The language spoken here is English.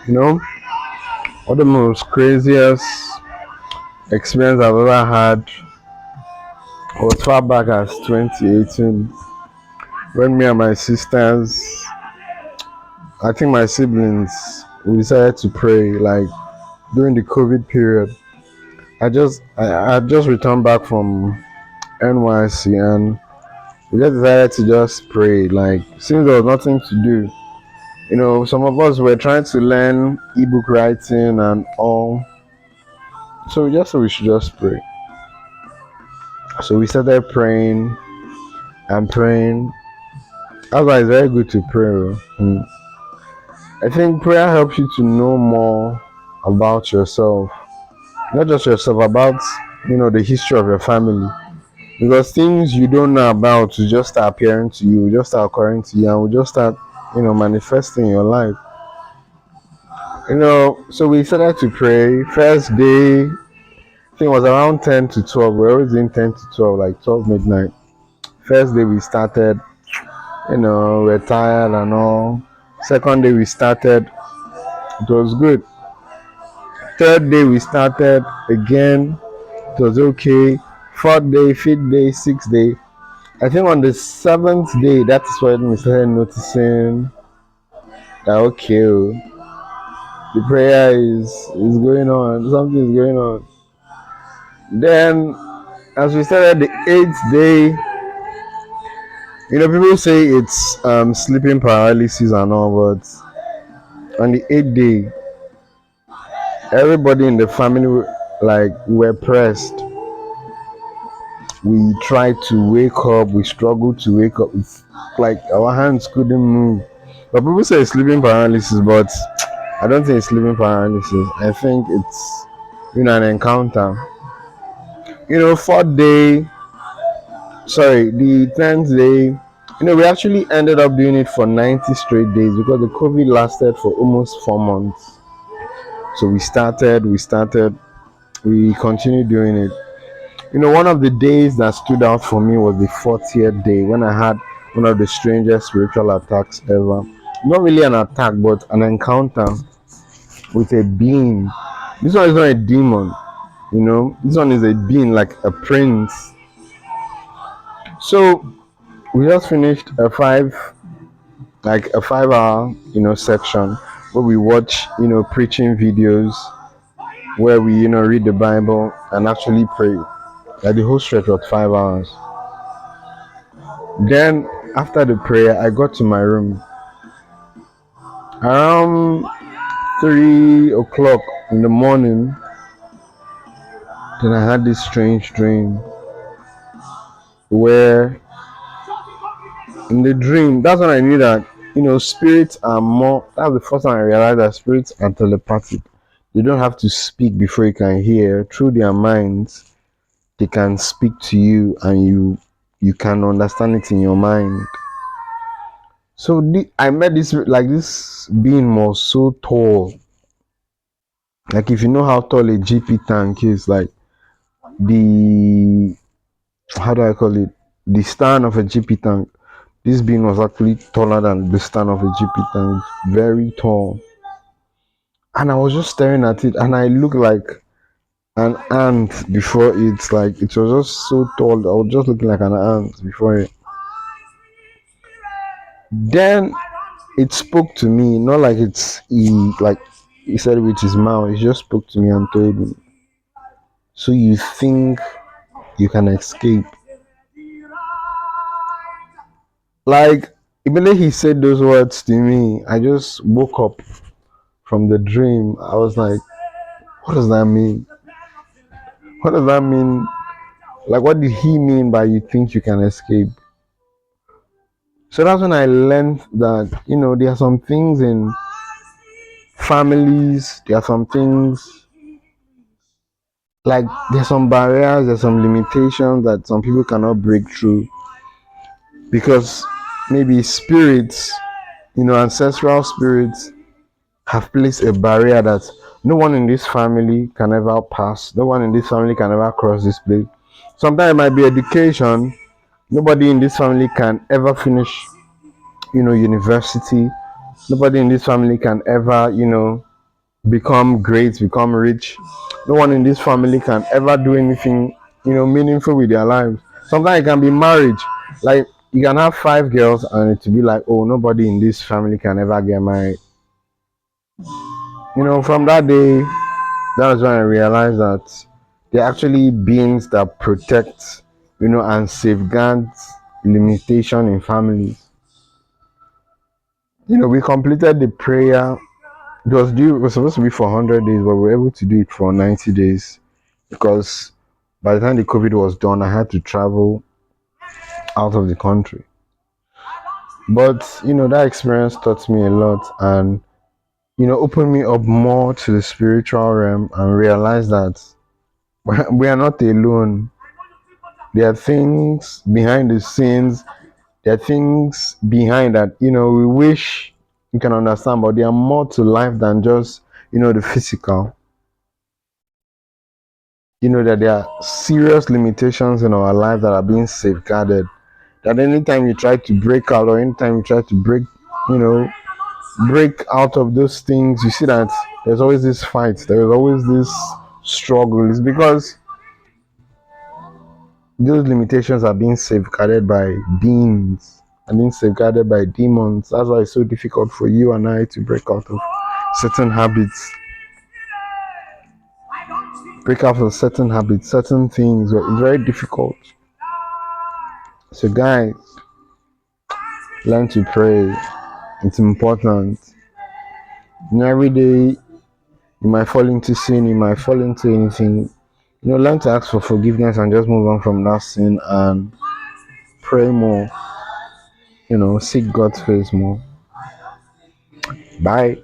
You know, one of the most craziest experience I've ever had was far back as 2018 when me and my sisters, I think my siblings, we decided to pray like during the COVID period. I just returned back from NYC and we just decided to just pray like since there was nothing to do. Some of us were trying to learn ebook writing and all. So we just said we should just pray. So we started praying and praying. That's why it's very good to pray. I think prayer helps you to know more about yourself. Not just yourself, about the history of your family. Because things you don't know about will just start appearing to you, will just start occurring to you, and will just start, manifesting in your life. So we started to pray. First day, I think it was around 10 to 12. We're always doing 10 to 12, like 12 midnight. First day we started, we're tired and all. Second day we started, it was good. Third day we started again, it was okay. Fourth day, fifth day, sixth day. I think on the seventh day, that's when we started noticing that okay, the prayer is going on, something is going on. Then as we started the eighth day, people say it's sleeping paralysis and all, but on the eighth day, everybody in the family like were pressed. We tried to wake up, we struggled to wake up. It's like our hands couldn't move. But people say it's sleeping paralysis, but I don't think it's sleeping paralysis. I think it's an encounter. Fourth day, sorry, the 10th day, we actually ended up doing it for 90 straight days because the COVID lasted for almost 4 months. So we continued doing it. One of the days that stood out for me was the 40th day when I had one of the strangest spiritual attacks ever. Not really an attack, but an encounter with a being. This one is not a demon, this one is a being, like a prince. So we just finished a 5 hour section where we watch preaching videos, where we read the Bible and actually pray. Like the whole stretch was 5 hours. Then after the prayer, I got to my room around 3 o'clock in the morning. Then I had this strange dream where in the dream, that's when I knew that spirits are more. That's the first time I realized that spirits are telepathic. You don't have to speak before you can hear. Through their minds, they can speak to you, and you can understand it in your mind. So I met this being was so tall. Like if you know how tall a GP tank is, like the how do I call it? The stand of a GP tank. This being was actually taller than the stand of a GP tank, very tall. And I was just staring at it, and I looked like an ant before it. Like it was just so tall. I was just looking like an ant before it. Then it spoke to me, not like he said it with his mouth. He just spoke to me and told me, so you think you can escape? Like immediately he said those words to me, I just woke up from the dream. I was like, what does that mean? What does that mean? Like, what did he mean by you think you can escape? So that's when I learned that there are some things in families, there are some things, like there's some barriers, there's some limitations that some people cannot break through because maybe spirits, ancestral spirits have placed a barrier that no one in this family can ever pass, no one in this family can ever cross this place. Sometimes it might be education. Nobody in this family can ever finish university. Nobody in this family can ever become great, become rich. No one in this family can ever do anything, meaningful with their lives. Sometimes it can be marriage. Like you can have 5 girls and it to be like, oh, nobody in this family can ever get married. From that day, that was when I realized that they're actually beings that protect, and safeguard limitation in families. We completed the prayer. It was supposed to be for 100 days, but we were able to do it for 90 days because by the time the COVID was done, I had to travel out of the country. But that experience taught me a lot and opened me up more to the spiritual realm and realized that we are not alone. There are things behind the scenes. There are things behind that we wish you can understand, but there are more to life than just the physical. That there are serious limitations in our life that are being safeguarded. That anytime you try to break out or anytime you try to you know, break out of those things, you see that there's always this fight, there's always this struggle. It's because those limitations are being safeguarded by beings, are being safeguarded by demons. That's why it's so difficult for you and I to break out of certain habits, certain things. It's very difficult. So, guys, learn to pray. It's important. Every day you might fall into sin, you might fall into anything. Learn to ask for forgiveness and just move on from that sin and pray more. Seek God's face more. Bye.